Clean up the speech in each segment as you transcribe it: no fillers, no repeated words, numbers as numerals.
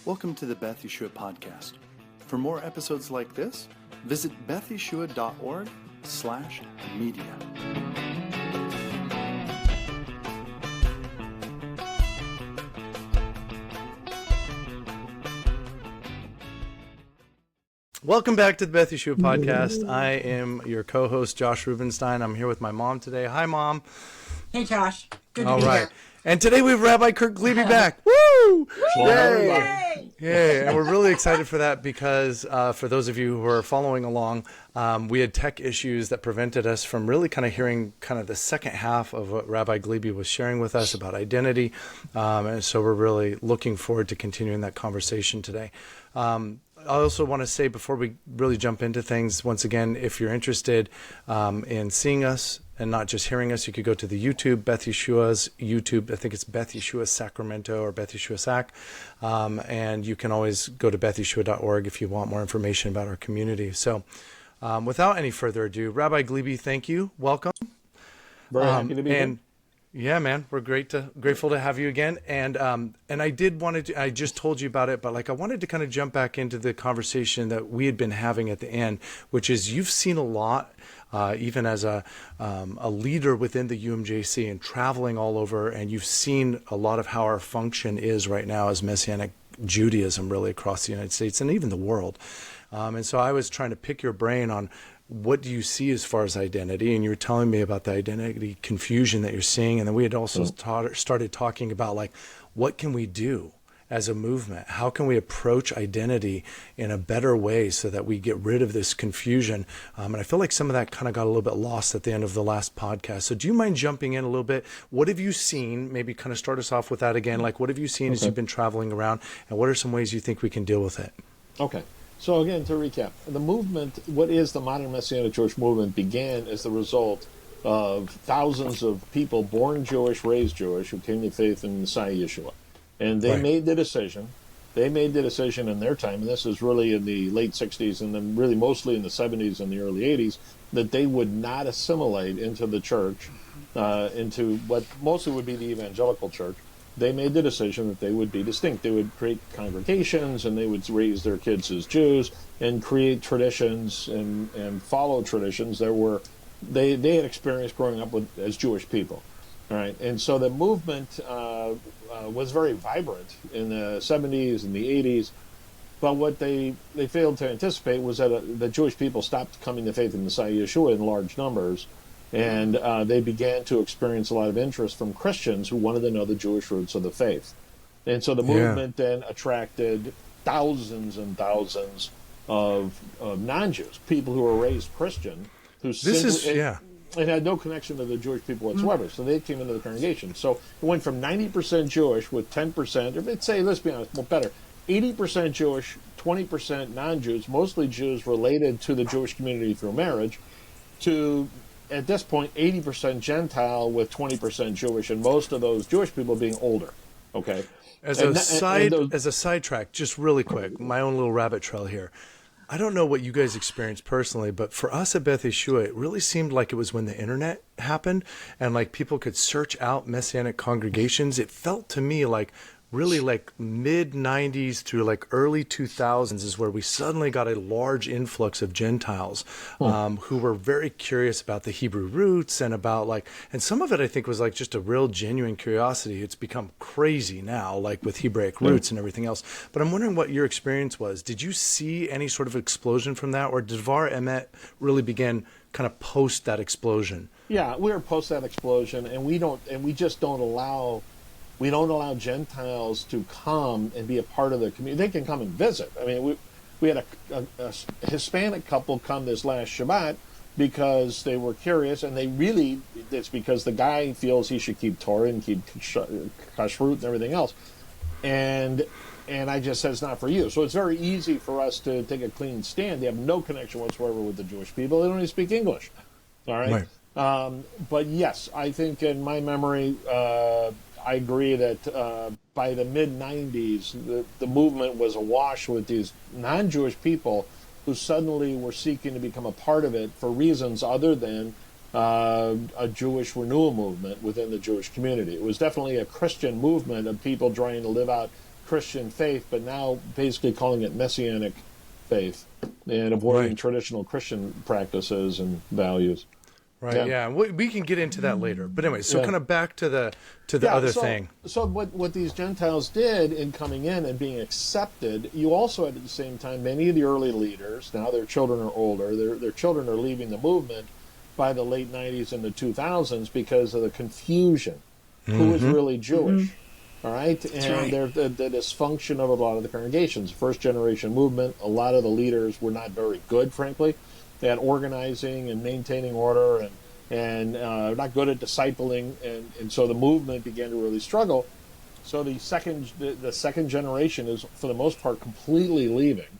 Welcome to the Beth Yeshua podcast. For more episodes like this, visit bethyeshua.org/media. Welcome back to the Beth Yeshua podcast. I am your co-host, Josh Rubenstein. I'm here with my mom today. Hi, Mom. Hey, Josh. Good to be here. And today we have Rabbi Gliebe back. Woo! Yay! Yay! And we're really excited for that because for those of you who are following along, we had tech issues that prevented us from really kind of hearing kind of the second half of what Rabbi Gliebe was sharing with us about identity. And so we're really looking forward to continuing that conversation today. I also want to say before we really jump into things, once again, if you're interested in seeing us and not just hearing us, you could go to the YouTube, Beth Yeshua's YouTube. I think it's Beth Yeshua Sacramento or Beth Yeshua Sac. And you can always go to bethyeshua.org if you want more information about our community. So without any further ado, Rabbi Gliebe, thank you. Welcome. Very happy to be here. Yeah, man, we're grateful to have you again. And I just told you about it, but I wanted to kind of jump back into the conversation that we had been having at the end, which is you've seen a lot, even as a leader within the UMJC and traveling all over, and you've seen a lot of how our function is right now as Messianic Judaism really across the United States and even the world. And so I was trying to pick your brain on what do you see as far as identity? And you were telling me about the identity confusion that you're seeing. And then we had also started talking about what can we do as a movement? How can we approach identity in a better way so that we get rid of this confusion? And I feel like some of that kind of got a little bit lost at the end of the last podcast. So do you mind jumping in a little bit? What have you seen? Maybe kind of start us off with that again. What have you seen as you've been traveling around? And what are some ways you think we can deal with it? Okay. So again, to recap, the movement, what is the modern Messianic Jewish movement, began as the result of thousands of people born Jewish, raised Jewish, who came to faith in Messiah Yeshua. And they made the decision in their time, and this is really in the late 60s and then really mostly in the 70s and the early 80s, that they would not assimilate into the church, into what mostly would be the evangelical church. They made the decision that they would be distinct. They would create congregations, and they would raise their kids as Jews and create traditions and follow traditions that were they had experienced growing up as Jewish people. All right, and so the movement was very vibrant in the 70s and the 80s. But what they failed to anticipate was that the Jewish people stopped coming to faith in Messiah Yeshua in large numbers. And they began to experience a lot of interest from Christians who wanted to know the Jewish roots of the faith. And so the movement then attracted thousands and thousands of non-Jews, people who were raised Christian, who it had no connection to the Jewish people whatsoever. So they came into the congregation. So it went from 90% Jewish with 10%, or let's be honest, well, better, 80% Jewish, 20% non-Jews, mostly Jews related to the Jewish community through marriage, to at this point, 80% Gentile with 20% Jewish, and most of those Jewish people being older. Okay. As a sidetrack, just really quick, my own little rabbit trail here. I don't know what you guys experienced personally, but for us at Beth Yeshua, it really seemed like it was when the internet happened and people could search out Messianic congregations. It felt to me really mid 90s through early 2000s is where we suddenly got a large influx of Gentiles who were very curious about the Hebrew roots and about and some of it I think was just a real genuine curiosity. It's become crazy now, with Hebraic roots and everything else. But I'm wondering what your experience was. Did you see any sort of explosion from that, or did Devar Emet really begin kind of post that explosion? Yeah, we were post that explosion, and we don't allow Gentiles to come and be a part of the community. They can come and visit. I mean, we had a Hispanic couple come this last Shabbat because they were curious, and it's because the guy feels he should keep Torah and keep kashrut and everything else. And I just said, it's not for you. So it's very easy for us to take a clean stand. They have no connection whatsoever with the Jewish people. They don't even speak English. All right? But yes, I think in my memory, I agree that by the mid-90s, the movement was awash with these non-Jewish people who suddenly were seeking to become a part of it for reasons other than a Jewish renewal movement within the Jewish community. It was definitely a Christian movement of people trying to live out Christian faith, but now basically calling it Messianic faith and avoiding traditional Christian practices and values. Right. Yeah. We can get into that later. But anyway, so kind of back to the other thing. So what these Gentiles did in coming in and being accepted, you also had at the same time many of the early leaders. Now their children are older. Their children are leaving the movement by the late 90s and the 2000s because of the confusion. Who is really Jewish? All right, and the dysfunction of a lot of the congregations. First generation movement. A lot of the leaders were not very good, frankly, at organizing and maintaining order, and not good at discipling, and so the movement began to really struggle. So the second generation is, for the most part, completely leaving,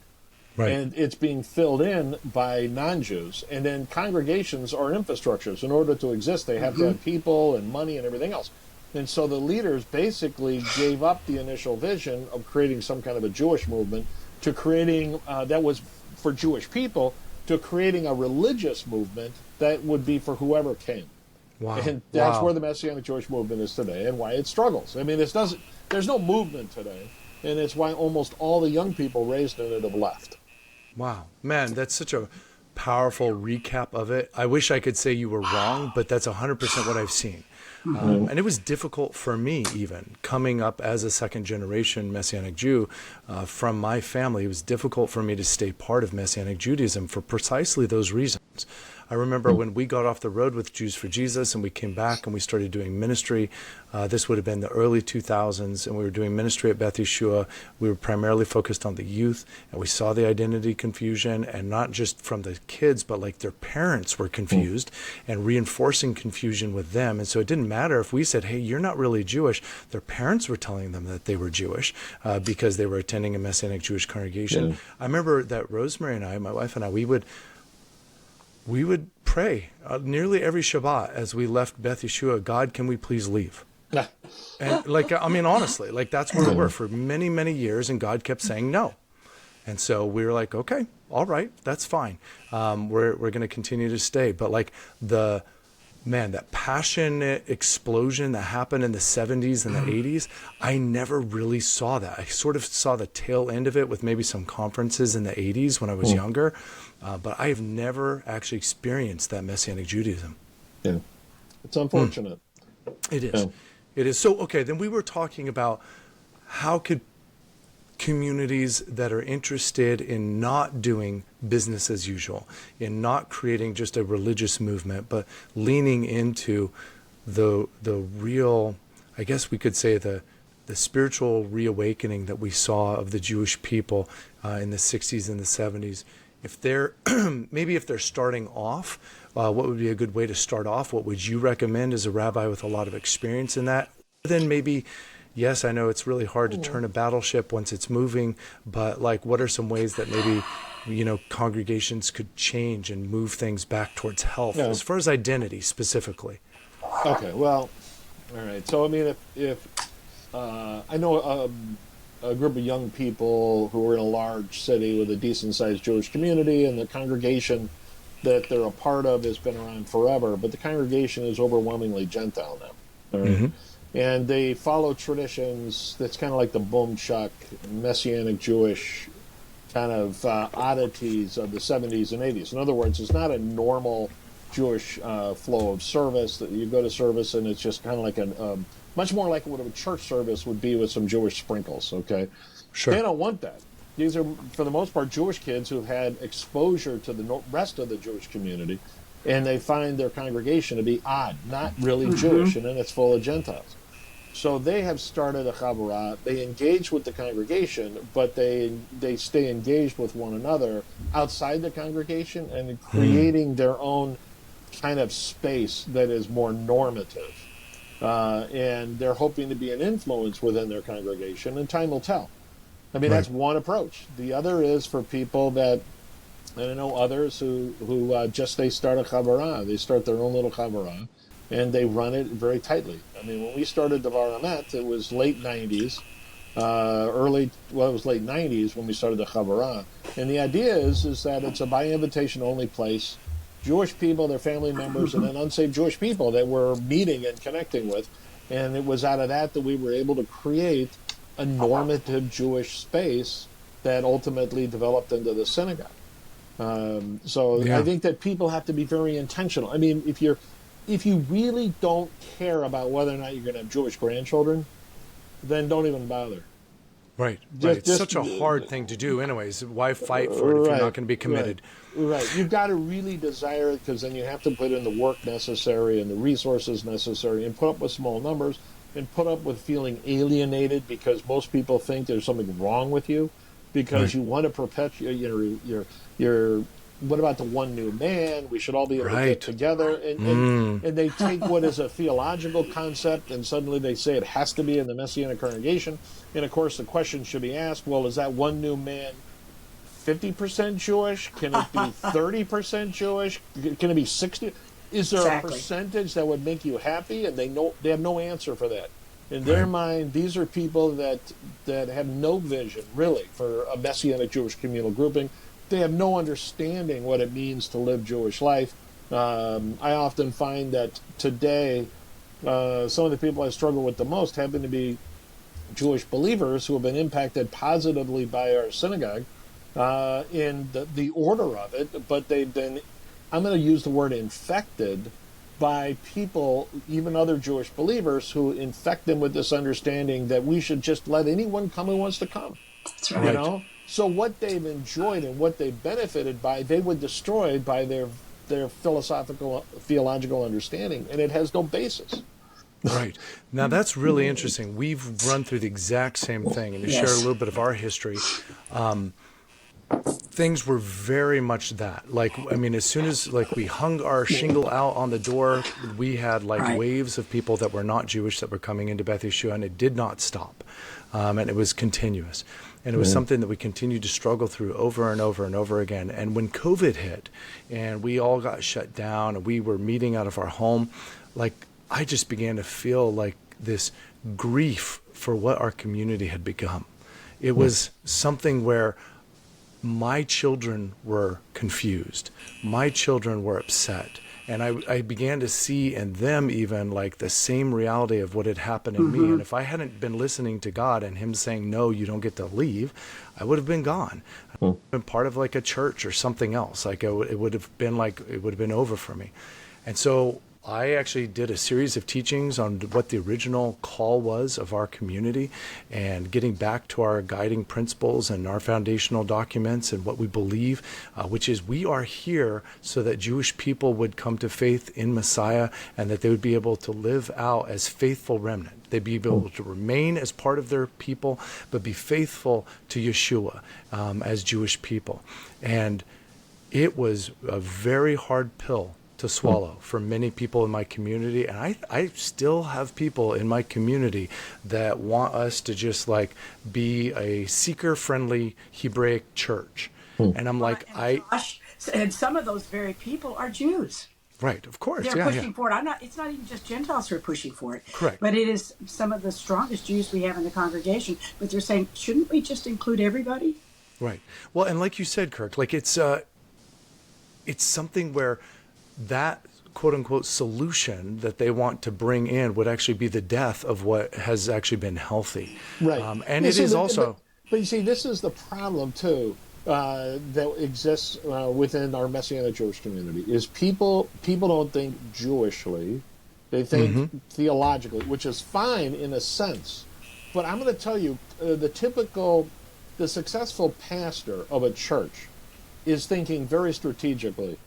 and it's being filled in by non-Jews. And then congregations are infrastructures. In order to exist, they have to have people and money and everything else. And so the leaders basically gave up the initial vision of creating some kind of a Jewish movement to creating that was for Jewish people, to creating a religious movement that would be for whoever came. Wow. And that's where the Messianic Jewish movement is today and why it struggles. I mean, there's no movement today, and it's why almost all the young people raised in it have left. Wow. Man, that's such a powerful recap of it. I wish I could say you were wrong, but that's 100% what I've seen. And it was difficult for me, even coming up as a second generation Messianic Jew from my family. It was difficult for me to stay part of Messianic Judaism for precisely those reasons. I remember when we got off the road with Jews for Jesus and we came back and we started doing ministry. This would have been the early 2000s, and we were doing ministry at Beth Yeshua. We were primarily focused on the youth, and we saw the identity confusion, and not just from the kids, but like their parents were confused and reinforcing confusion with them. And so it didn't matter if we said, hey, you're not really Jewish. Their parents were telling them that they were Jewish because they were attending a Messianic Jewish congregation. I remember that Rosemary and I, my wife and I, we would pray nearly every Shabbat as we left Beth Yeshua, God, can we please leave? And honestly, that's where we were for many, many years, and God kept saying no. And so we were like, okay, all right, that's fine. We're going to continue to stay. But that passionate explosion that happened in the 70s and the 80s, I never really saw that. I sort of saw the tail end of it with maybe some conferences in the 80s when I was younger, but I have never actually experienced that Messianic Judaism. Yeah, it's unfortunate. It is. It is. So, okay, then we were talking about how could communities that are interested in not doing business as usual, in not creating just a religious movement, but leaning into the real, I guess we could say the spiritual reawakening that we saw of the Jewish people in the 60s and the 70s. If they're maybe if they're starting off, what would be a good way to start off? What would you recommend as a rabbi with a lot of experience in that? Then maybe, yes, I know it's really hard to turn a battleship once it's moving, but what are some ways that maybe, congregations could change and move things back towards health as far as identity specifically? Okay, well, all right. So, I mean, if I know a group of young people who are in a large city with a decent-sized Jewish community, and the congregation that they're a part of has been around forever, but the congregation is overwhelmingly Gentile now. All right? And they follow traditions that's kind of like the boom chuck, Messianic Jewish kind of oddities of the 70s and 80s. In other words, it's not a normal Jewish flow of service that you go to service and it's just kind of like much more like what a church service would be with some Jewish sprinkles, okay? Sure. They don't want that. These are, for the most part, Jewish kids who've had exposure to the rest of the Jewish community, and they find their congregation to be odd, not really Jewish, and then it's full of Gentiles. So they have started a chavurah. They engage with the congregation, but they stay engaged with one another outside the congregation and creating their own kind of space that is more normative. And they're hoping to be an influence within their congregation, and time will tell. I mean, that's one approach. The other is for people that, and I know others who they start a chavurah. They start their own little chavurah, and they run it very tightly. I mean, when we started Devar Emet, it was late 90s, it was late 90s when we started the chavurah. And the idea is that it's a by invitation only place. Jewish people, their family members, and then unsaved Jewish people that we're meeting and connecting with. And it was out of that we were able to create a normative Jewish space that ultimately developed into the synagogue. I think that people have to be very intentional. I mean, if you really don't care about whether or not you're going to have Jewish grandchildren, then don't even bother. Right. It's such a hard thing to do anyways. Why fight for it if you're not going to be committed? Right. You've got to really desire it, because then you have to put in the work necessary and the resources necessary and put up with small numbers and put up with feeling alienated because most people think there's something wrong with you because you want to perpetuate your what about the one new man? We should all be able to get together. And they take what is a theological concept and suddenly they say it has to be in the Messianic congregation. And, of course, the question should be asked, well, is that one new man 50% Jewish? Can it be 30% Jewish? Can it be 60%? Is there a percentage that would make you happy? And they have no answer for that. In their mind, these are people that have no vision, really, for a Messianic Jewish communal grouping. They have no understanding what it means to live Jewish life. I often find that today, some of the people I struggle with the most happen to be Jewish believers who have been impacted positively by our synagogue in the order of it, but they've been, I'm going to use the word infected by people, even other Jewish believers, who infect them with this understanding that we should just let anyone come who wants to come. That's right. You know? So what they've enjoyed and what they've benefited by, they would destroy by their theological understanding, and it has no basis. Right. Now, that's really interesting. We've run through the exact same thing, and to share a little bit of our history, things were very much that. Like, I mean, as soon as, like, we hung our shingle out on the door, we had, like, waves of people that were not Jewish that were coming into Beth Yeshua, and it did not stop. And it was continuous. And it was something that we continued to struggle through over and over and over again. And when COVID hit and we all got shut down and we were meeting out of our home, like, I just began to feel like this grief for what our community had become. It was something where my children were confused. My children were upset. And I began to see in them even like the same reality of what had happened in me. And if I hadn't been listening to God and him saying, no, you don't get to leave, I would have been gone. I would have been part of like a church or something else. Like it would have been over for me. And so I actually did a series of teachings on what the original call was of our community and getting back to our guiding principles and our foundational documents and what we believe, which is we are here so that Jewish people would come to faith in Messiah and that they would be able to live out as faithful remnant. They'd be able to remain as part of their people, but be faithful to Yeshua as Jewish people. And it was a very hard pill to swallow for many people in my community. And I still have people in my community that want us to just like be a seeker-friendly Hebraic church. And I'm like, and some of those very people are Jews. Right, of course. They're pushing for it. It's not even just Gentiles who are pushing for it. Correct. But it is some of the strongest Jews we have in the congregation. But they're saying, shouldn't we just include everybody? Right. Well, and like you said, Kirk, like it's something where that quote unquote solution that they want to bring in would actually be the death of what has actually been healthy. Right. And it is also. But you see, this is the problem too that exists within our Messianic Jewish community is people don't think Jewishly, they think theologically, which is fine in a sense. But I'm going to tell you, the successful pastor of a church is thinking very strategically.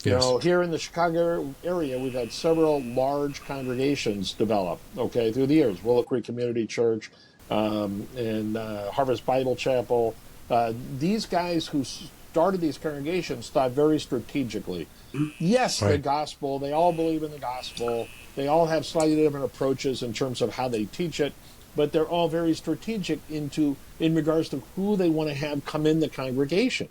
You know, here in the Chicago area, we've had several large congregations develop, through the years. Willow Creek Community Church and Harvest Bible Chapel. These guys who started these congregations thought very strategically. Yes, the gospel, they all believe in the gospel. They all have slightly different approaches in terms of how they teach it, but they're all very strategic in regards to who they want to have come in the congregation.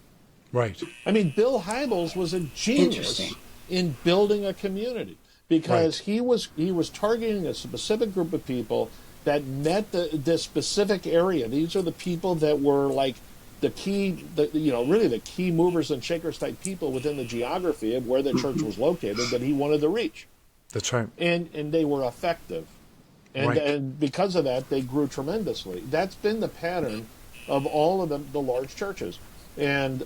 Right. I mean, Bill Hybels was a genius in building a community because he was targeting a specific group of people that met this specific area. These are the people that were like the key movers and shakers type people within the geography of where the church was located that he wanted to reach. That's right. And they were effective. And because of that, they grew tremendously. That's been the pattern of all of the large churches. And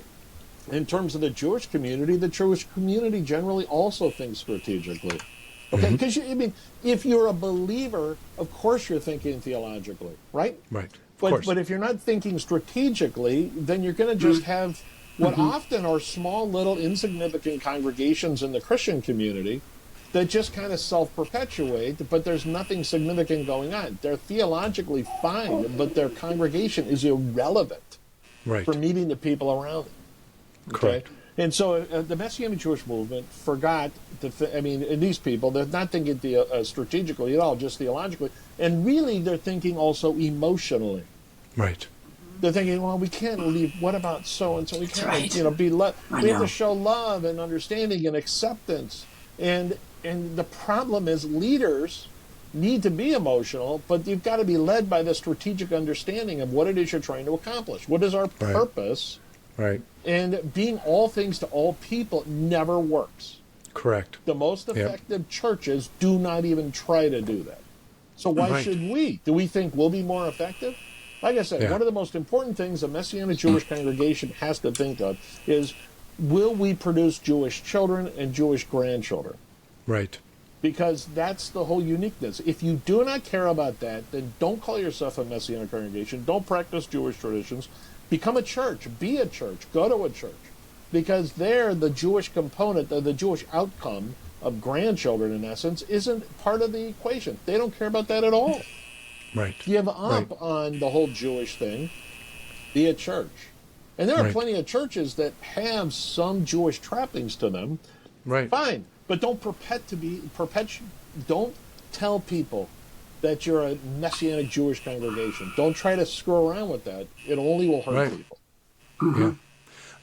in terms of the Jewish community generally also thinks strategically. Okay, because I mean, if you're a believer, of course you're thinking theologically, right? Right. But if you're not thinking strategically, then you're going to just have what often are small, little, insignificant congregations in the Christian community that just kind of self-perpetuate, but there's nothing significant going on. They're theologically fine, but their congregation is irrelevant for meeting the people around them. Okay? Correct. And so the Messianic Jewish movement forgot and these people, they're not thinking strategically at all, just theologically. And really, they're thinking also emotionally. Right. They're thinking, well, we can't leave. What about so-and-so? We can't, be we have to show love and understanding and acceptance. And the problem is leaders need to be emotional, but you've got to be led by the strategic understanding of what it is you're trying to accomplish. What is our purpose? Right. And being all things to all people never works. Correct. The most effective churches do not even try to do that. So why should we? Do we think we'll be more effective? Like I said, one of the most important things a Messianic Jewish congregation has to think of is, will we produce Jewish children and Jewish grandchildren? Right. Because that's the whole uniqueness. If you do not care about that, then don't call yourself a Messianic congregation. Don't practice Jewish traditions. Become a church. Be a church. Go to a church. Because there, the Jewish component, the Jewish outcome of grandchildren, in essence, isn't part of the equation. They don't care about that at all. Right. Give up on the whole Jewish thing. Be a church. And there are plenty of churches that have some Jewish trappings to them. Right. Fine. But don't don't tell people that you're a Messianic Jewish congregation. Don't try to screw around with that. It only will hurt people. Yeah.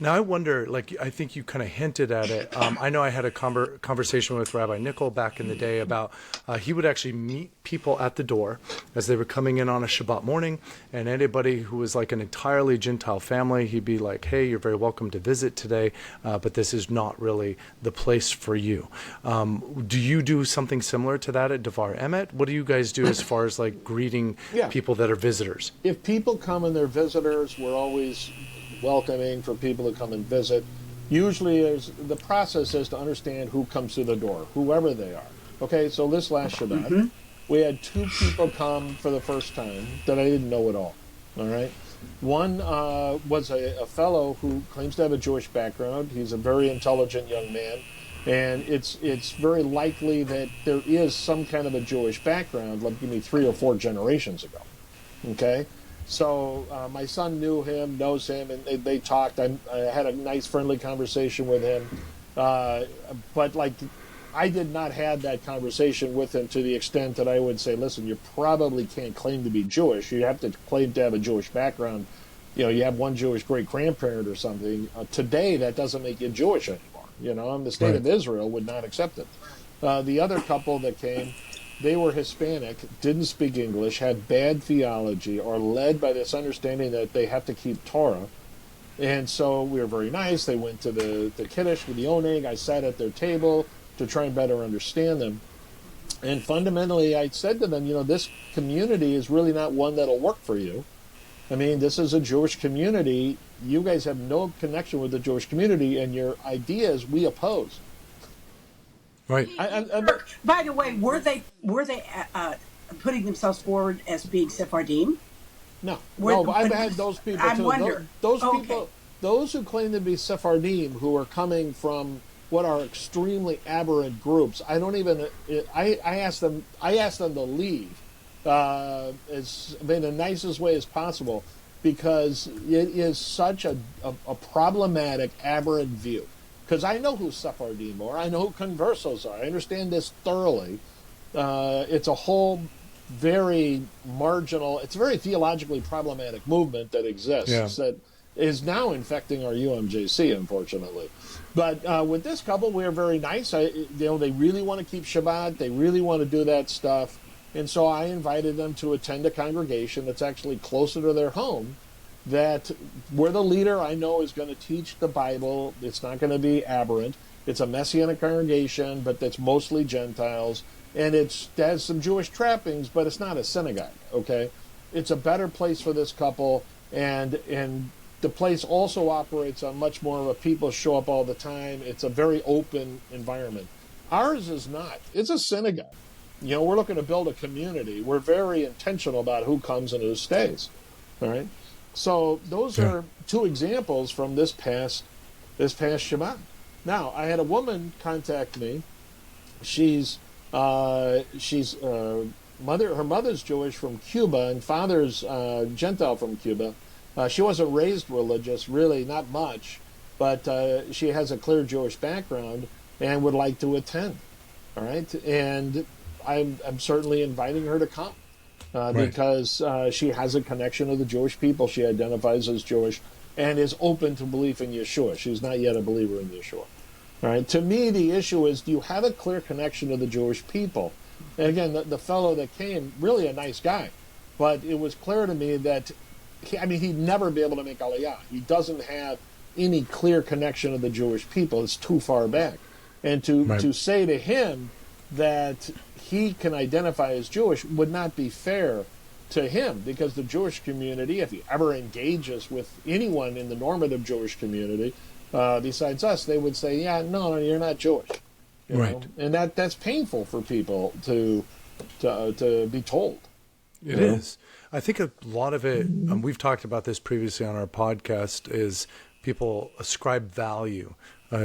Now, I wonder, I think you kind of hinted at it. I know I had a conversation with Rabbi Nickel back in the day about he would actually meet people at the door as they were coming in on a Shabbat morning, and anybody who was like an entirely Gentile family, he'd be like, hey, you're very welcome to visit today, but this is not really the place for you. Do you do something similar to that at Devar Emet? What do you guys do as far as greeting people that are visitors? If people come and they're visitors, we're always welcoming for people to come and visit. Usually the process is to understand who comes through the door, whoever they are. Okay, so this last Shabbat, we had 2 people come for the first time that I didn't know at all. All right? One was a fellow who claims to have a Jewish background. He's a very intelligent young man, and it's very likely that there is some kind of a Jewish background, like maybe 3 or 4 generations ago. Okay? So my son knows him, and they talked. I had a nice, friendly conversation with him. But I did not have that conversation with him to the extent that I would say, listen, you probably can't claim to be Jewish. You have to claim to have a Jewish background. You have one Jewish great-grandparent or something. Today, that doesn't make you Jewish anymore. And the state of Israel would not accept it. The other couple that came, they were Hispanic, didn't speak English, had bad theology, are led by this understanding that they have to keep Torah. And so we were very nice. They went to the Kiddush with the Oneg. I sat at their table to try and better understand them. And fundamentally, I said to them, this community is really not one that'll work for you. I mean, this is a Jewish community. You guys have no connection with the Jewish community, and your ideas we oppose. Right. By the way, were they putting themselves forward as being Sephardim? No. I've had those people too. I wonder. Those who claim to be Sephardim, who are coming from what are extremely aberrant groups, I asked them to leave in the nicest way as possible, because it is such a problematic, aberrant view. Because I know who Sephardim are. I know who conversos are. I understand this thoroughly. It's a whole very marginal, it's a very theologically problematic movement that exists that is now infecting our UMJC, unfortunately. But with this couple, we are very nice. They really want to keep Shabbat. They really want to do that stuff. And so I invited them to attend a congregation that's actually closer to their home, that where the leader I know is going to teach the Bible. It's not going to be aberrant. It's a Messianic congregation, but that's mostly Gentiles. and it has some Jewish trappings, but it's not a synagogue. Okay, it's a better place for this couple, and the place also operates on much more of a people show up all the time. It's a very open environment. Ours is not. It's a synagogue. You know, we're looking to build a community. We're very intentional about who comes and who stays. All right. So those are two examples from this past Shabbat. Now, I had a woman contact me. Her mother's Jewish from Cuba and father's Gentile from Cuba. She wasn't raised religious, really, not much, but she has a clear Jewish background and would like to attend. All right, and I'm certainly inviting her to come because she has a connection to the Jewish people. She identifies as Jewish and is open to belief in Yeshua. She's not yet a believer in Yeshua. All right. To me, the issue is, do you have a clear connection to the Jewish people? And again, the fellow that came, really a nice guy, but it was clear to me that he'd never be able to make Aliyah. He doesn't have any clear connection to the Jewish people. It's too far back. And to say to him that he can identify as Jewish would not be fair to him, because the Jewish community, if he ever engages with anyone in the normative Jewish community, besides us, they would say, yeah, no, you're not Jewish. You know? And that's painful for people to be told. It is. I think a lot of it, we've talked about this previously on our podcast, is people ascribe value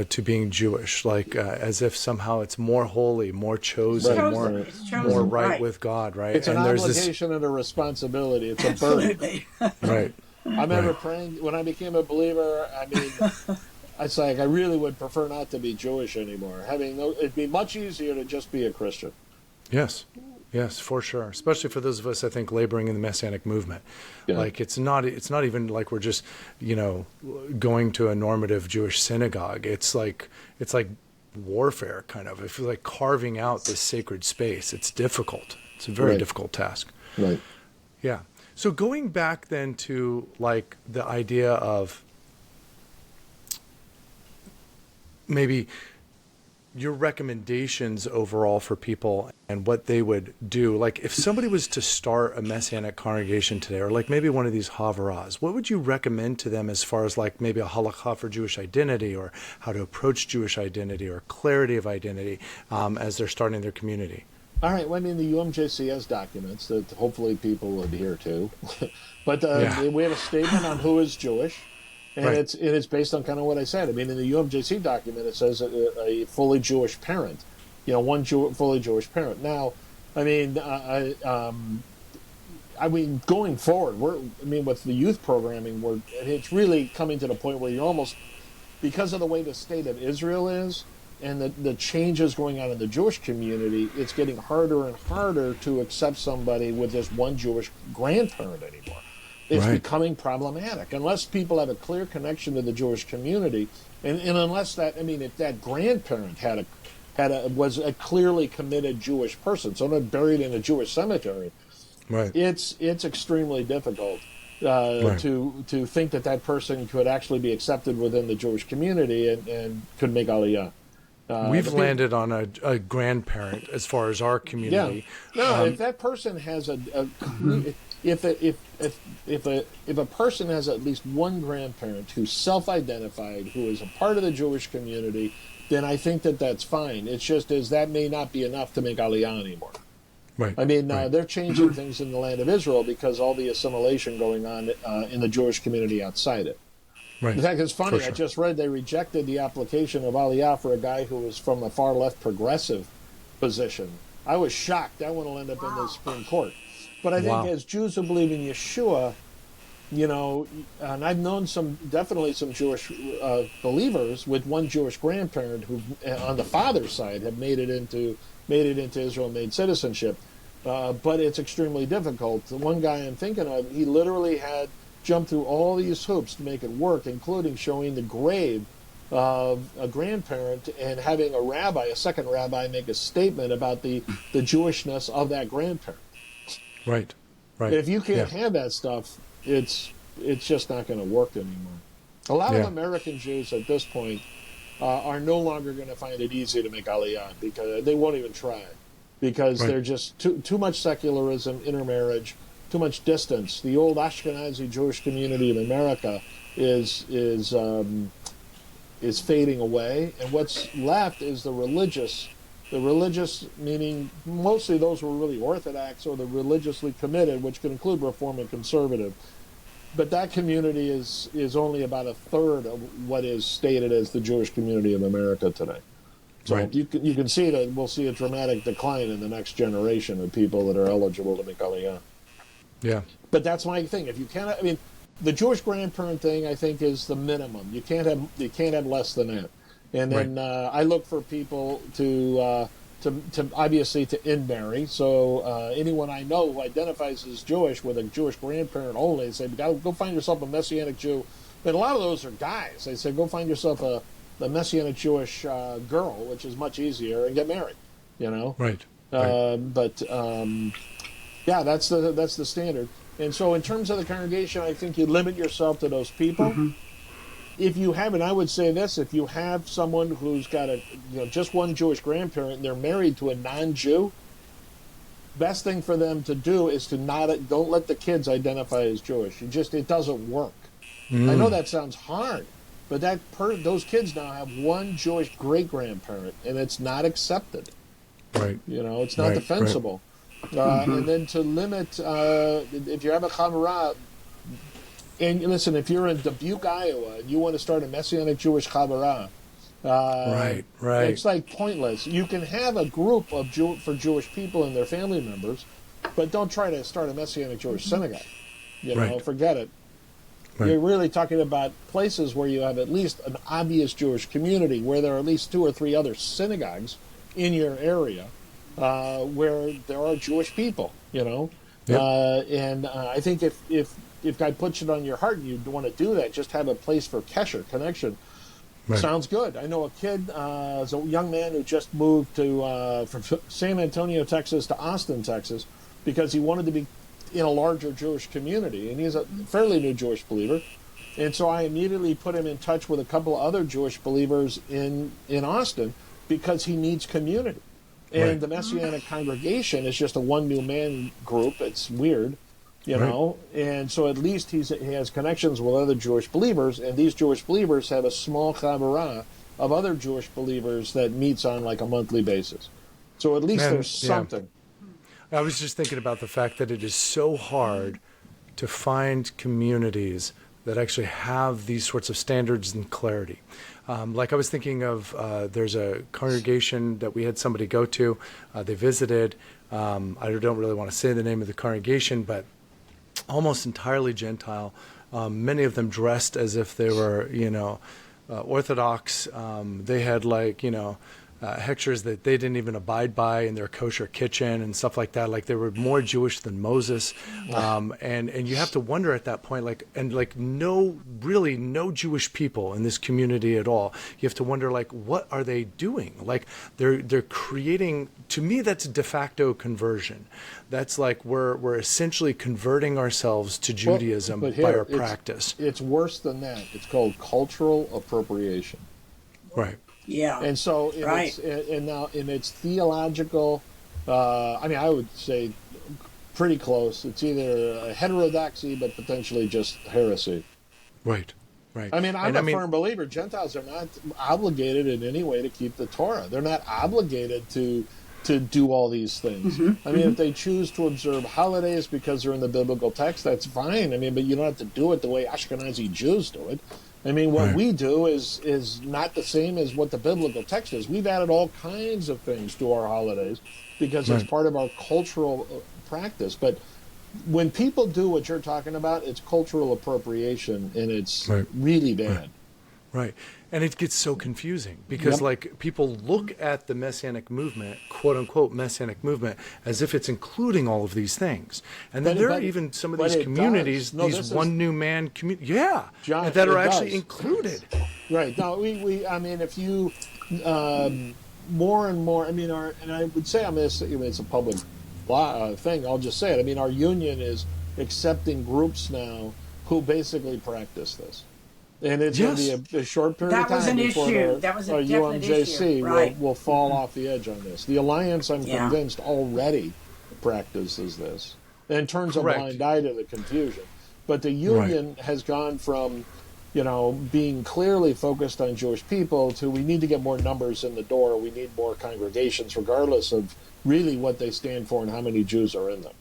to being Jewish, like as if somehow it's more holy, more chosen, more right with God, right? It's an obligation and a responsibility. It's a burden. Right. I remember praying when I became a believer. I mean, it's like I really would prefer not to be Jewish anymore. It'd be much easier to just be a Christian. Yes, for sure. Especially for those of us, I think, laboring in the Messianic movement. Yeah. Like it's not even like we're just, going to a normative Jewish synagogue. It's like warfare, kind of. It's like carving out this sacred space. It's difficult. It's a very difficult task. Right. Yeah. So going back then to like the idea of maybe your recommendations overall for people and what they would do. Like if somebody was to start a Messianic congregation today, or like maybe one of these Havaras, what would you recommend to them as far as like maybe a halakha for Jewish identity, or how to approach Jewish identity, or clarity of identity as they're starting their community? All right. Well, I mean, the UMJCS documents that hopefully people will adhere to. But we have a statement on who is Jewish. And it's based on kind of what I said. I mean, in the UMJC document, it says a fully Jewish parent, one fully Jewish parent. Now, I mean, going forward, with the youth programming, it's really coming to the point where you almost, because of the way the state of Israel is, and the changes going on in the Jewish community, it's getting harder and harder to accept somebody with just one Jewish grandparent anymore. It's becoming problematic unless people have a clear connection to the Jewish community, and unless if that grandparent was a clearly committed Jewish person, so not buried in a Jewish cemetery, it's extremely difficult to think that person could actually be accepted within the Jewish community and could make Aliyah. We've landed on a grandparent as far as our community. Yeah. No, if that person has if a person has at least one grandparent who's self-identified, who is a part of the Jewish community, then I think that's fine. It's just that may not be enough to make Aliyah anymore. Right. I mean, they're changing things in the land of Israel because all the assimilation going on in the Jewish community outside it. Right. In fact, it's funny. I just read they rejected the application of Aliyah for a guy who was from a far left progressive position. I was shocked. That one will end up in the Supreme Court. But I think as Jews who believe in Yeshua, and I've known definitely some Jewish believers with one Jewish grandparent who, on the father's side, have made it into Israel and made citizenship. But it's extremely difficult. The one guy I'm thinking of, he literally had jumped through all these hoops to make it work, including showing the grave of a grandparent and having a second rabbi, make a statement about the Jewishness of that grandparent. Right. If you can't have that stuff, it's just not going to work anymore. A lot of American Jews at this point are no longer going to find it easy to make Aliyah because they won't even try. because Right. they're just too much secularism, intermarriage, too much distance. The old Ashkenazi Jewish community in America is fading away, and what's left is the religious. The religious, meaning mostly those who are really Orthodox or the religiously committed, which can include Reform and Conservative. But that community is only about a third of what is stated as the Jewish community of America today. So Right. you can see that we'll see a dramatic decline in the next generation of people that are eligible to make Aliyah. Yeah. But that's my thing. If you can't, I mean, the Jewish grandparent thing, I think, is the minimum. You can't have less than that. And then I look for people to obviously to intermarry. So anyone I know who identifies as Jewish with a Jewish grandparent only, they say, go find yourself a Messianic Jew. But a lot of those are guys. They say, go find yourself a Messianic Jewish girl, which is much easier, and get married. You know. Right. Yeah, that's the standard. And so, in terms of the congregation, I think you limit yourself to those people. Mm-hmm. If you have, and I would say this, if you have someone who's got just one Jewish grandparent and they're married to a non-Jew, best thing for them to do is to don't let the kids identify as Jewish. It doesn't work. I know that sounds hard, but those kids now have one Jewish great-grandparent, and it's not accepted. Right. It's not defensible. Right. And then to limit, if you have a chavurah, and listen, if you're in Dubuque, Iowa, and you want to start a Messianic Jewish chavurah, right. It's like pointless. You can have a group for Jewish people and their family members, but don't try to start a Messianic Jewish synagogue. Forget it. Right. You're really talking about places where you have at least an obvious Jewish community, where there are at least 2 or 3 other synagogues in your area where there are Jewish people. Yep. And I think if God puts it on your heart and you want to do that, just have a place for kesher, connection. Right. Sounds good. I know a kid, is a young man who just moved from San Antonio, Texas to Austin, Texas, because he wanted to be in a larger Jewish community, and he's a fairly new Jewish believer. And so I immediately put him in touch with a couple of other Jewish believers in Austin because he needs community. And the Messianic congregation is just a one new man group. It's weird, you know. And so at least he has connections with other Jewish believers, and these Jewish believers have a small chavurah of other Jewish believers that meets on like a monthly basis. So at least there's something. I was just thinking about the fact that it is so hard to find communities that actually have these sorts of standards and clarity. Like I was thinking of, there's a congregation that we had somebody go to. They visited. I don't really want to say the name of the congregation, but almost entirely Gentile. Many of them dressed as if they were, Orthodox. They had hectures that they didn't even abide by in their kosher kitchen and stuff like that. Like they were more Jewish than Moses. And you have to wonder at that point, no Jewish people in this community at all. You have to wonder, what are they doing? Like they're creating, to me, that's de facto conversion. That's like we're essentially converting ourselves to Judaism by our practice. It's worse than that. It's called cultural appropriation. Right. Yeah. And so, it's theological, I would say pretty close. It's either a heterodoxy, but potentially just heresy. Right. I'm a firm believer. Gentiles are not obligated in any way to keep the Torah. They're not obligated to do all these things. If they choose to observe holidays because they're in the biblical text, that's fine. But you don't have to do it the way Ashkenazi Jews do it. What we do is not the same as what the biblical text is. We've added all kinds of things to our holidays because it's part of our cultural practice. But when people do what you're talking about, it's cultural appropriation, and it's really bad. Right. And it gets so confusing because people look at the Messianic movement, quote unquote Messianic movement, as if it's including all of these things. And then there are even some of these communities, one new man community, John, that are actually included. Right. No, if you more and more, and I would say it's a public thing, I'll just say it. Our union is accepting groups now who basically practice this. And it's Yes. going to be a short period That of time was an before issue. the That was a definite UMJC issue, right. will fall off the edge on this. The Alliance, I'm Yeah. convinced, already practices this and turns a Correct. blind eye to the confusion. But the Union has gone from, being clearly focused on Jewish people to we need to get more numbers in the door. We need more congregations, regardless of really what they stand for and how many Jews are in them.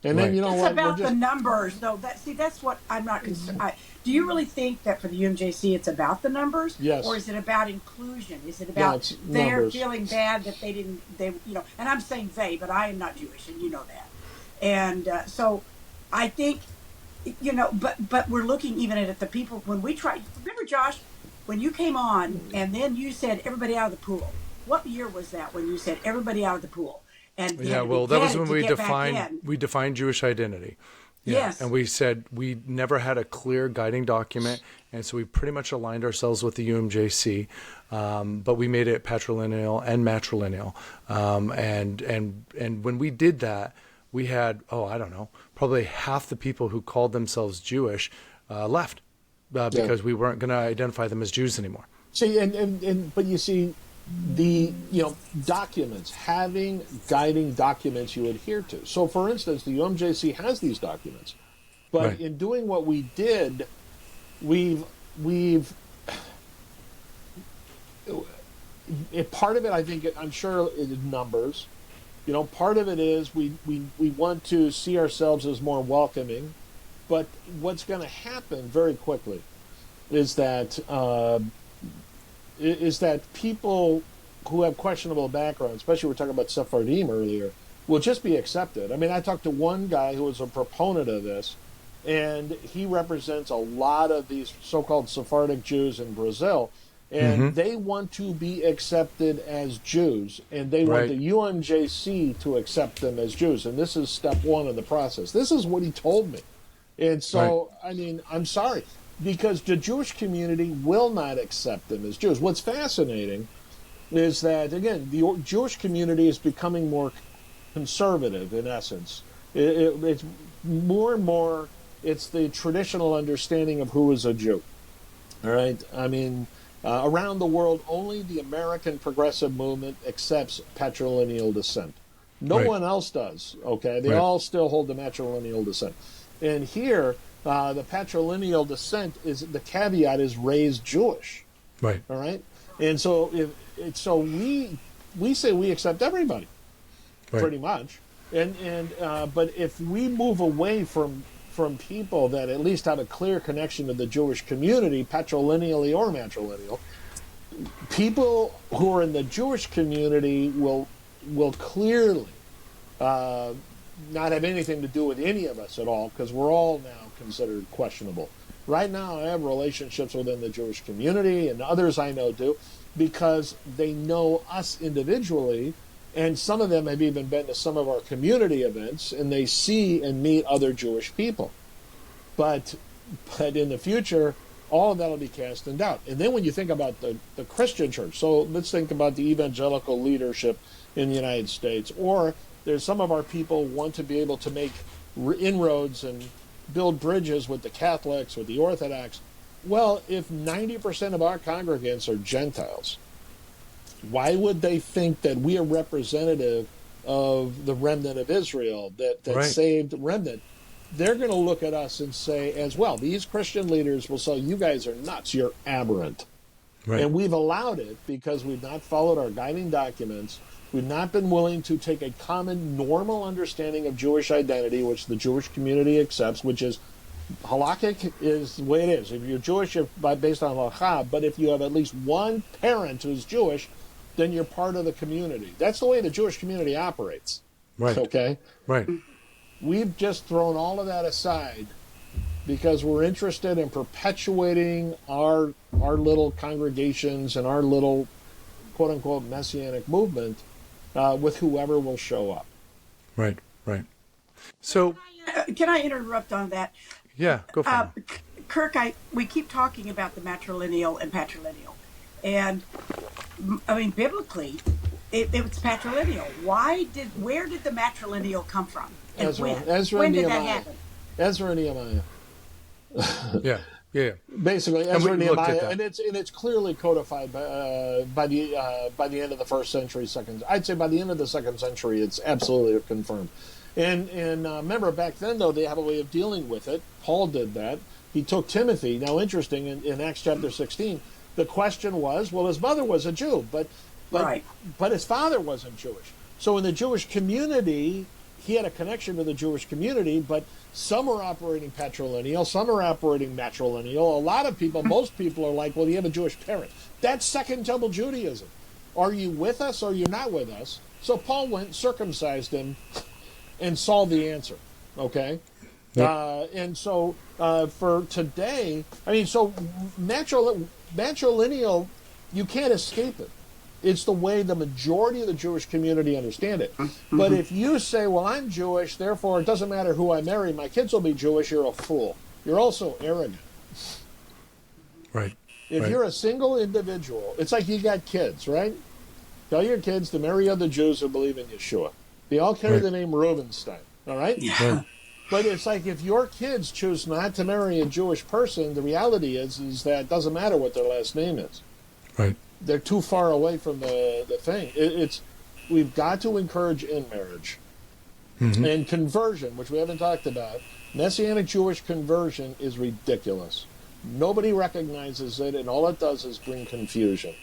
And then, Right. you know It's what? about the numbers, though. That's what I'm not concerned. Do you really think that for the UMJC it's about the numbers? Yes. Or is it about inclusion? Is it Yeah, about it's they're numbers. feeling bad that and I'm saying they, but I am not Jewish, and you know that. And so I think, but we're looking even at the people when we try. Remember, Josh, when you came on and then you said everybody out of the pool. What year was that when you said everybody out of the pool? And Yeah, well, that was when we defined Jewish identity. Yeah. Yes. And we said we never had a clear guiding document, and so we pretty much aligned ourselves with the UMJC, but we made it patrilineal and matrilineal. And when we did that, we had, probably half the people who called themselves Jewish left because we weren't going to identify them as Jews anymore. See, but you see, the documents, having guiding documents you adhere to. So, for instance, the UMJC has these documents, but Right. in doing what we did, part of it, I think, I'm sure, is numbers. Part of it is we want to see ourselves as more welcoming, but what's going to happen very quickly is that people who have questionable backgrounds, especially we're talking about Sephardim earlier, will just be accepted. I mean, I talked to one guy who was a proponent of this, and he represents a lot of these so-called Sephardic Jews in Brazil, and they want to be accepted as Jews, and they want the UMJC to accept them as Jews, and this is step one of the process. This is what he told me. And so, I mean, I'm sorry, because the Jewish community will not accept them as Jews. What's fascinating is that, again, the Jewish community is becoming more conservative, in essence. It's more and more, it's the traditional understanding of who is a Jew. All right? I mean, around the world, only the American progressive movement accepts patrilineal descent. No one else does, okay? They all still hold the matrilineal descent. And here, the patrilineal descent the caveat is raised Jewish. Right. All right? And so we say we accept everybody, pretty much. But if we move away from people that at least have a clear connection to the Jewish community, patrilineally or matrilineal, people who are in the Jewish community will clearly not have anything to do with any of us at all, because we're all now considered questionable. Right now, I have relationships within the Jewish community, and others I know do, because they know us individually, and some of them have even been to some of our community events, and they see and meet other Jewish people. But in the future, all of that will be cast in doubt. And then when you think about the Christian church, so let's think about the evangelical leadership in the United States, or there's some of our people want to be able to make inroads and build bridges with the Catholics or the Orthodox. Well, if 90% of our congregants are Gentiles, why would they think that we are representative of the remnant of Israel, that saved remnant? They're going to look at us and say, as well, these Christian leaders will say, you guys are nuts, you're aberrant. Right. And we've allowed it because we've not followed our guiding documents. We've not been willing to take a common, normal understanding of Jewish identity, which the Jewish community accepts, which is halakhic is the way it is. If you're Jewish, you're based on halakha, but if you have at least one parent who's Jewish, then you're part of the community. That's the way the Jewish community operates. Right. Okay? Right. We've just thrown all of that aside because we're interested in perpetuating our little congregations and our little quote-unquote Messianic movement with whoever will show up. Right, right. So, can I interrupt on that? Yeah, go for it. Kirk, we keep talking about the matrilineal and patrilineal, and I mean biblically, it's patrilineal. Where did the matrilineal come from? And when did that happen? Ezra and Nehemiah. Yeah. Yeah. Basically, And we Ezra, looked at Nehemiah, that. and it's clearly codified by the end of the first century. I'd say by the end of the second century, it's absolutely confirmed. And remember, back then though, they have a way of dealing with it. Paul did that. He took Timothy. Now, interesting in Acts chapter 16, the question was, well, his mother was a Jew, but Right. his father wasn't Jewish. So in the Jewish community, he had a connection to the Jewish community, but some are operating patrilineal, some are operating matrilineal. A lot of people, most people are like, well, you have a Jewish parent. That's Second Temple Judaism. Are you with us or are you not with us? So Paul went, circumcised him, and solved the answer. Okay? Yep. And so for today, I mean, so matrilineal, you can't escape it. It's the way the majority of the Jewish community understand it. But if you say, well, I'm Jewish, therefore it doesn't matter who I marry, my kids will be Jewish, you're a fool. You're also arrogant. Right. If Right. you're a single individual, it's like you got kids, right? Tell your kids to marry other Jews who believe in Yeshua. They all carry Right. the name Rubenstein, all right? Right. But it's like if your kids choose not to marry a Jewish person, the reality is that it doesn't matter what their last name is. Right. They're too far away from the thing. We've got to encourage intermarriage and conversion, which we haven't talked about. Messianic Jewish conversion is ridiculous. Nobody recognizes it, and all it does is bring confusion.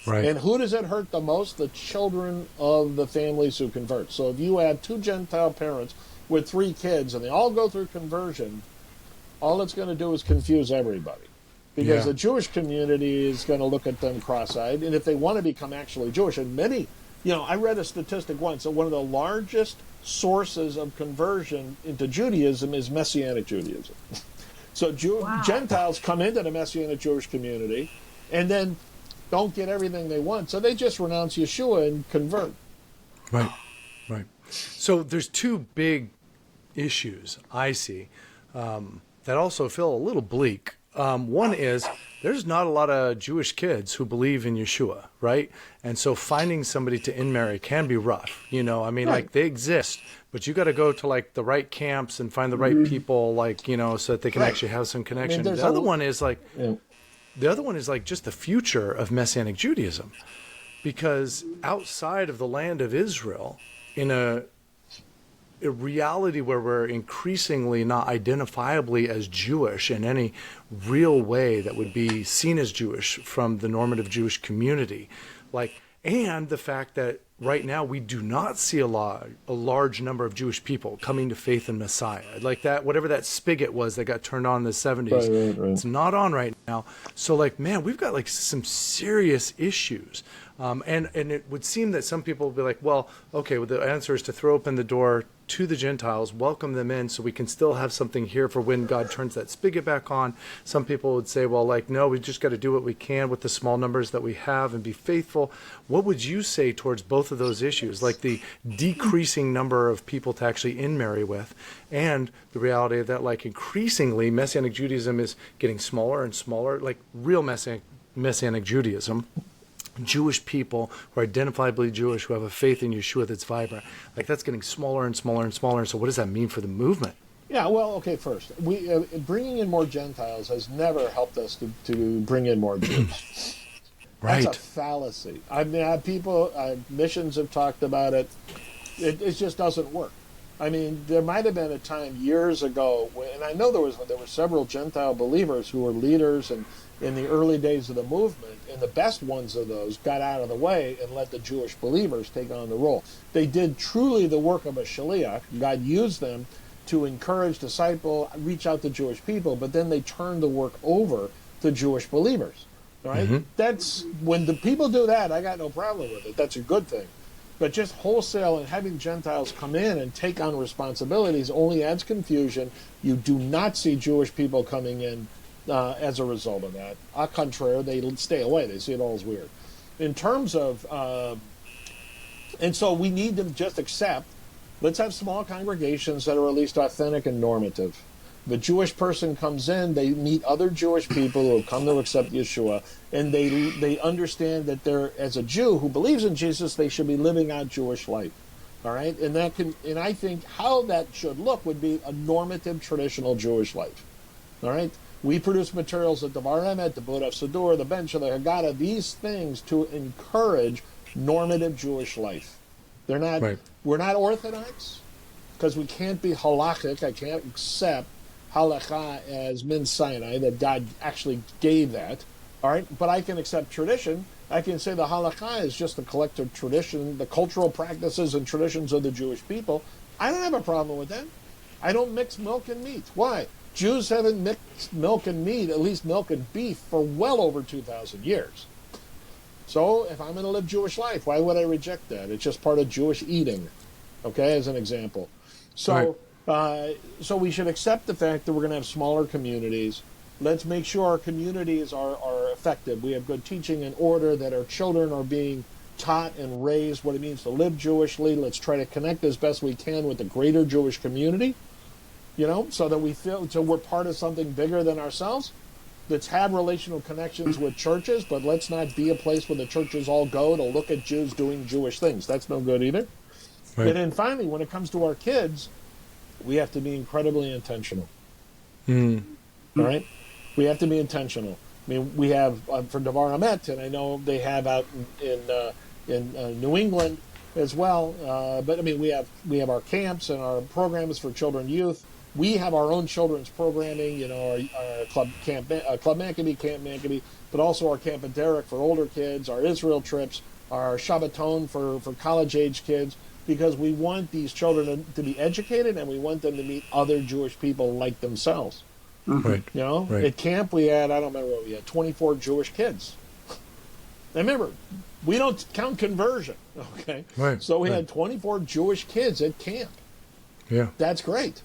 Right. And who does it hurt the most? The children of the families who convert. So if you have two Gentile parents with 3 kids and they all go through conversion, all it's going to do is confuse everybody. Because Yeah. the Jewish community is going to look at them cross-eyed. And if they want to become actually Jewish, and many, I read a statistic once that one of the largest sources of conversion into Judaism is Messianic Judaism. So Wow. Gentiles come into the Messianic Jewish community and then don't get everything they want. So they just renounce Yeshua and convert. Right. Right. So there's 2 big issues I see that also feel a little bleak. One is there's not a lot of Jewish kids who believe in Yeshua, right? And so finding somebody to intermarry can be rough. I mean, Right. like they exist, but you got to go to like the right camps and find the right people, like, so that they can Right. actually have some connection. there's The other a- one is like, Yeah. just the future of Messianic Judaism, because outside of the land of Israel, in a reality where we're increasingly not identifiably as Jewish in any real way that would be seen as Jewish from the normative Jewish community, and the fact that right now we do not see a large number of Jewish people coming to faith in Messiah, like that, whatever that spigot was that got turned on in the 70s, Right. it's not on right now. So man, we've got some serious issues. And it would seem that some people would be like, well, okay, well, the answer is to throw open the door to the Gentiles, welcome them in so we can still have something here for when God turns that spigot back on. Some people would say, well, no, we just got to do what we can with the small numbers that we have and be faithful. What would you say towards both of those issues, like the decreasing number of people to actually intermarry with, and the reality that increasingly Messianic Judaism is getting smaller and smaller, like real Messianic Judaism, Jewish people who are identifiably Jewish, who have a faith in Yeshua that's vibrant, that's getting smaller and smaller and smaller. And so what does that mean for the movement? Yeah, well, okay, first, we bringing in more Gentiles has never helped us to bring in more Jews. Right. That's a fallacy. I mean, missions have talked about it. It just doesn't work. I mean, there might have been a time years ago, and I know there were several Gentile believers who were leaders and in the early days of the movement, and the best ones of those got out of the way and let the Jewish believers take on the role. They did truly the work of a shaliach. God used them to encourage, disciple, reach out to Jewish people, but then they turned the work over to Jewish believers. All right? That's when the people do that, I got no problem with it. That's a good thing. But just wholesale and having Gentiles come in and take on responsibilities only adds confusion. You do not see Jewish people coming in as a result of that. Au contraire, they stay away. They see it all as weird. In terms of, and so we need to just accept, let's have small congregations that are at least authentic and normative. The Jewish person comes in, they meet other Jewish people who have come to accept Yeshua, and they understand that they're, as a Jew who believes in Jesus, they should be living out Jewish life. All right? And I think how that should look would be a normative, traditional Jewish life. All right? We produce materials at Devar, Emet, the Buddha, Siddur, the Bench, the Haggadah, these things to encourage normative Jewish life. They're not. Right. We're not orthodox because we can't be halachic. I can't accept halakha as min Sinai, that God actually gave that. All right, but I can accept tradition. I can say the halakha is just the collective tradition, the cultural practices and traditions of the Jewish people. I don't have a problem with that. I don't mix milk and meat. Why? Jews haven't mixed milk and meat, at least milk and beef, for well over 2,000 years. So if I'm going to live Jewish life, why would I reject that? It's just part of Jewish eating, okay, as an example. So, so we should accept the fact that we're going to have smaller communities. Let's make sure our communities are effective. We have good teaching and order, that our children are being taught and raised what it means to live Jewishly. Let's try to connect as best we can with the greater Jewish community, you know, so that we feel, so we're part of something bigger than ourselves. Let's have relational connections with churches, but let's not be a place where the churches all go to look at Jews doing Jewish things. That's no good either. Right. And then finally, when it comes to our kids, we have to be incredibly intentional. All right? We have to be intentional. I mean, we have for Devar Emet, and I know they have out in New England as well. But I mean, we have our camps and our programs for children and youth. We have our own children's programming, you know, our Club Maccabee, Camp Maccabee, but also our Camp of Derek for older kids, our Israel trips, our Shabbaton for college-age kids, because we want these children to be educated, and we want them to meet other Jewish people like themselves. Right. You know, at camp we had, I don't remember what we had, 24 Jewish kids. And remember, we don't count conversion, okay? Right. So we had 24 Jewish kids at camp. Yeah. That's great.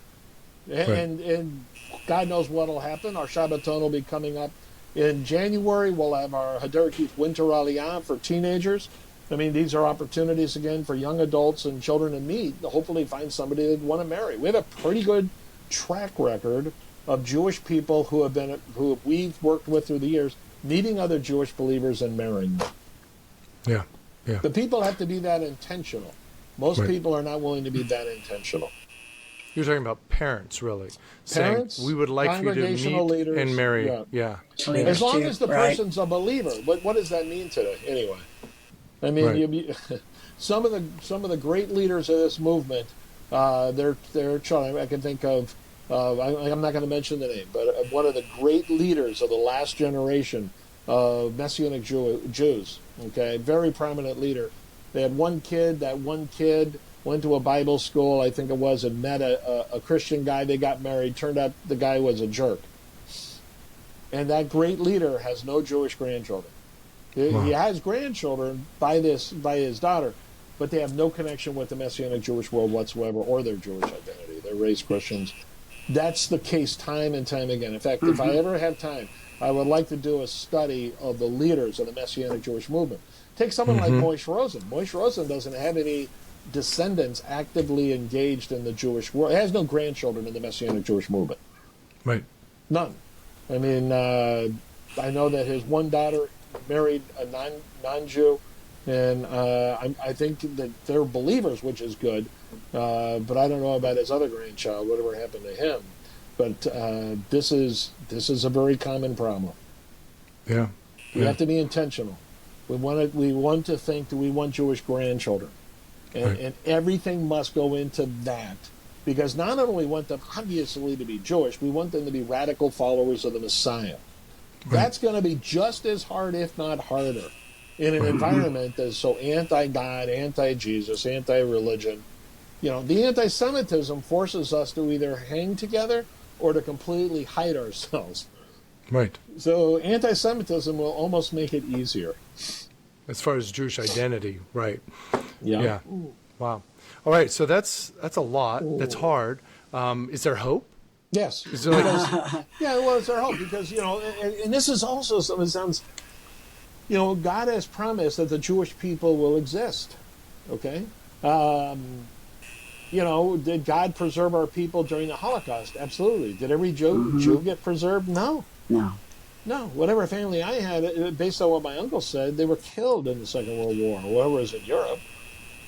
And God knows what will happen. Our Shabbaton will be coming up in January. We'll have our Haderach Winter Aliyah for teenagers. I mean, these are opportunities, again, for young adults and children to meet, to hopefully find somebody they'd want to marry. We have a pretty good track record of Jewish people who we've worked with through the years, meeting other Jewish believers and marrying them. Yeah, yeah. But people have to be that intentional. Most people are not willing to be that intentional. You're talking about parents, really. Parents, saying, we would like you to meet leaders, and marry. Yeah. As long as the person's a believer. What does that mean today, anyway? I mean, some of the great leaders of this movement, they're trying. I can think of. I'm not going to mention the name, but one of the great leaders of the last generation of Messianic Jews. Okay, very prominent leader. They had one kid. That one kid went to a Bible school, I think it was, and met a Christian guy. They got married. Turned out the guy was a jerk. And that great leader has no Jewish grandchildren. He has grandchildren by his daughter, but they have no connection with the Messianic Jewish world whatsoever, or their Jewish identity. They're raised Christians. That's the case time and time again. In fact, if I ever have time, I would like to do a study of the leaders of the Messianic Jewish movement. Take someone like Moshe Rosen. Moshe Rosen doesn't have any descendants actively engaged in the Jewish world. He has no grandchildren in the Messianic Jewish movement. Right. None. I mean, I know that his one daughter married a non-Jew, and I think that they're believers, which is good, but I don't know about his other grandchild, whatever happened to him. But this is a very common problem. Yeah. We have to be intentional. We want to think that we want Jewish grandchildren. And everything must go into that. Because not only we want them, obviously, to be Jewish, we want them to be radical followers of the Messiah. That's going to be just as hard, if not harder, in an environment that's so anti-God, anti-Jesus, anti-religion. You know, the anti-Semitism forces us to either hang together or to completely hide ourselves. Right. So anti-Semitism will almost make it easier. As far as Jewish identity, right. Yeah. Wow. All right, so that's a lot. That's hard. Is there hope? Yes. Is there It's our hope, because, you know, and this is also something that sounds, you know, God has promised that the Jewish people will exist. Okay? You know, did God preserve our people during the Holocaust? Absolutely. Did every Jew get preserved? No. No. Whatever family I had, based on what my uncle said, they were killed in the Second World War, or whatever was in Europe.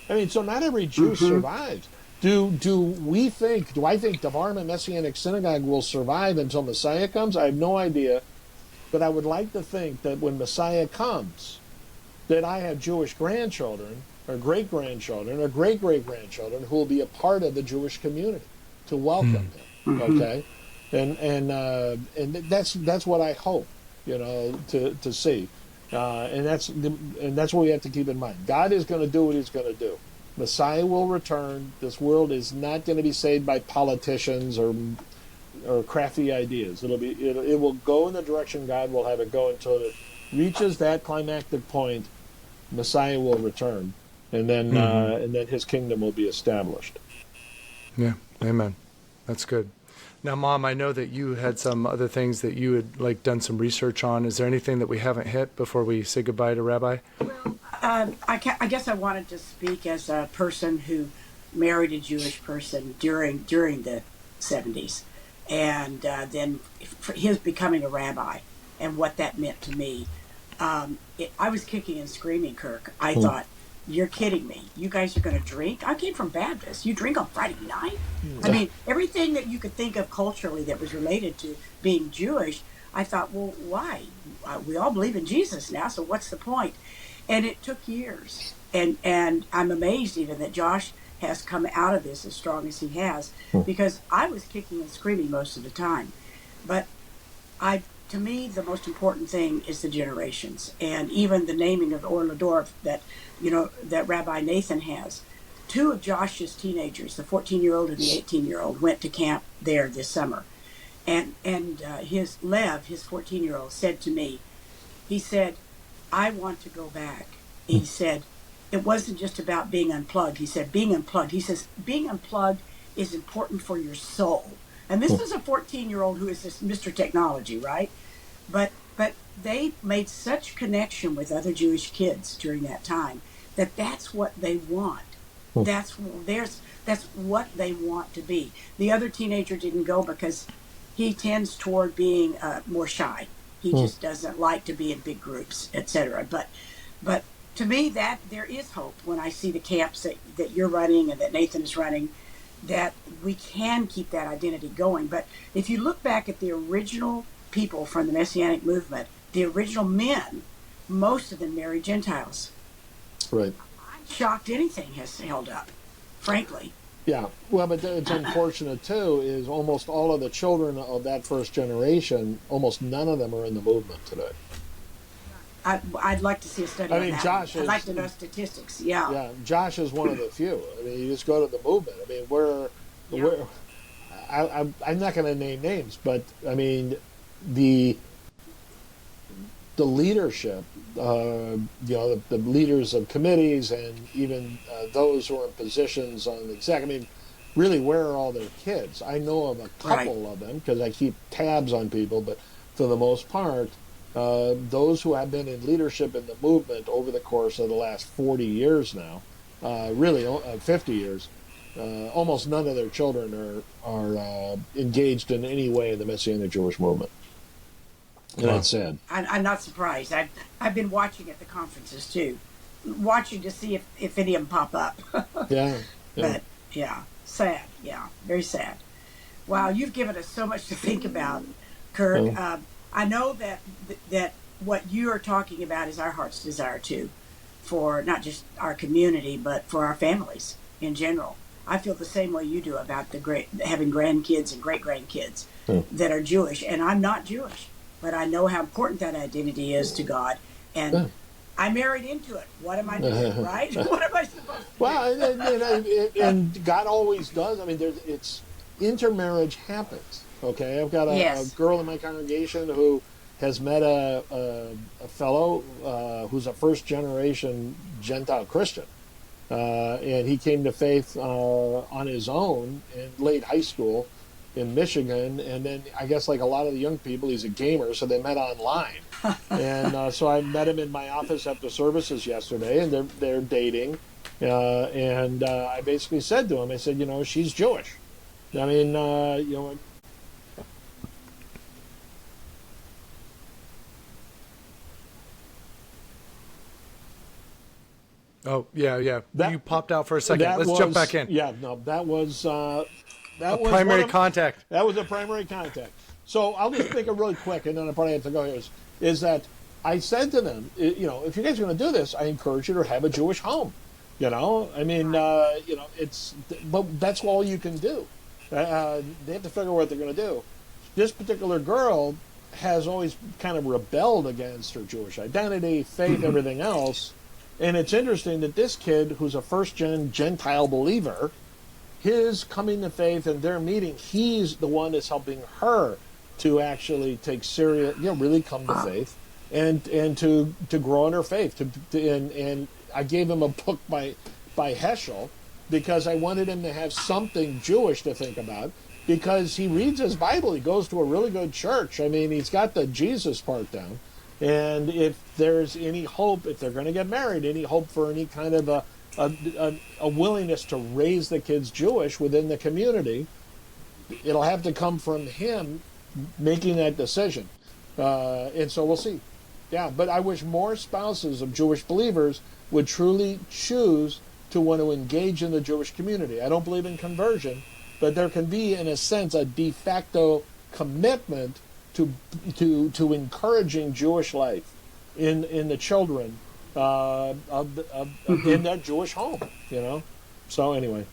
I mean, so not every Jew survived. Do I think Devar Messianic Synagogue will survive until Messiah comes? I have no idea. But I would like to think that when Messiah comes, that I have Jewish grandchildren or great-grandchildren or great-great-grandchildren who will be a part of the Jewish community to welcome him. Okay? And that's what I hope, to see. And that's what we have to keep in mind. God is going to do what he's going to do. Messiah will return. This world is not going to be saved by politicians or crafty ideas. It will go in the direction God will have it go until it reaches that climactic point. Messiah will return, and then his kingdom will be established. Yeah, amen. That's good. Now, Mom, I know that you had some other things that you had done some research on. Is there anything that we haven't hit before we say goodbye to Rabbi? Well, I guess I wanted to speak as a person who married a Jewish person during the 70s, and then for his becoming a rabbi and what that meant to me. I was kicking and screaming, Kirk. I thought, you're kidding me. You guys are going to drink? I came from Baptist. You drink on Friday night? I mean, everything that you could think of culturally that was related to being Jewish, I thought, well, why? We all believe in Jesus now, so what's the point? And it took years. And I'm amazed even that Josh has come out of this as strong as he has, because I was kicking and screaming most of the time. But to me, the most important thing is the generations, and even the naming of Or Lador that Rabbi Nathan has. Two of Josh's teenagers, the 14-year-old and the 18-year-old, went to camp there this summer, and his 14-year-old, said to me, he said, I want to go back. He said, it wasn't just about being unplugged. He said, being unplugged. He says, being unplugged is important for your soul. And this is a 14-year-old who is this Mr. Technology, right? But they made such connection with other Jewish kids during that time that's what they want. That's what they want to be. The other teenager didn't go because he tends toward being more shy. He just doesn't like to be in big groups, etc. But to me, that there is hope when I see the camps that you're running and that Nathan is running, that we can keep that identity going. But if you look back at the original people from the Messianic movement, the original men, most of them married Gentiles. Right. I'm shocked anything has held up, frankly. Yeah. Well, but it's unfortunate, too, is almost all of the children of that first generation, almost none of them are in the movement today. I'd like to see a study on that. Josh I'd like to know statistics. Yeah. Yeah, Josh is one of the few. I mean, you just go to the movement. I mean, I'm not going to name names, but I mean, the leadership, the leaders of committees and even those who are in positions on the exec. I mean, really, where are all their kids? I know of a couple of them because I keep tabs on people, but for the most part, those who have been in leadership in the movement over the course of the last 40 years now, 50 years, almost none of their children are engaged in any way in the Messianic Jewish movement. And that's sad. I'm not surprised. I've been watching at the conferences too, watching to see if any of them pop up. Yeah. But yeah, sad. Yeah, very sad. Wow, you've given us so much to think about, Kirk. I know that what you are talking about is our heart's desire too, for not just our community but for our families in general. I feel the same way you do about having grandkids and great grandkids that are Jewish, and I'm not Jewish. But I know how important that identity is to God, and I married into it. What am I doing, right? What am I supposed to do? Well, and God always does. I mean, intermarriage happens. Okay, I've got a girl in my congregation who has met a fellow who's a first-generation Gentile Christian, and he came to faith on his own in late high school in Michigan, and then I guess like a lot of the young people, he's a gamer, so they met online. And so I met him in my office after services yesterday, and they're dating. And I basically said to him, I said, she's Jewish. I mean, Oh, yeah. You popped out for a second. Let's jump back in. Yeah, no, that was primary contact. That was a primary contact. So I'll just make it really quick, and then I probably have to go here. Is that I said to them, if you guys are going to do this, I encourage you to have a Jewish home. I mean, but that's all you can do. They have to figure out what they're going to do. This particular girl has always kind of rebelled against her Jewish identity, faith, everything else. And it's interesting that this kid, who's a first-gen Gentile believer, his coming to faith and their meeting, he's the one that's helping her to actually take serious, really come to faith and to grow in her faith. And I gave him a book by Heschel because I wanted him to have something Jewish to think about, because he reads his Bible. He goes to a really good church. I mean, he's got the Jesus part down. And if there's any hope, if they're going to get married, any hope for any kind of a willingness to raise the kids Jewish within the community, it'll have to come from him making that decision. And so we'll see. Yeah, but I wish more spouses of Jewish believers would truly choose to want to engage in the Jewish community. I don't believe in conversion, but there can be, in a sense, a de facto commitment to encouraging Jewish life in the children in that Jewish home. So anyway,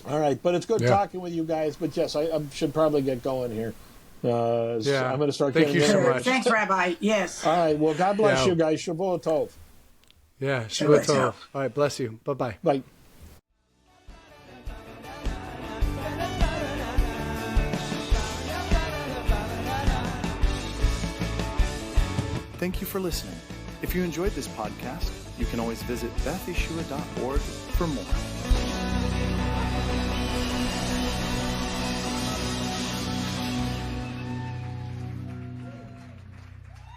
all right. But it's good talking with you guys. But yes, I should probably get going here. I'm going to start. Thank you so much. Thanks, Rabbi. Yes. All right. Well, God bless you guys. Shavua Tov. Yeah, Shavua Tov. All right, bless you. Bye-bye. Bye. Thank you for listening. If you enjoyed this podcast, you can always visit betheshua.org for more.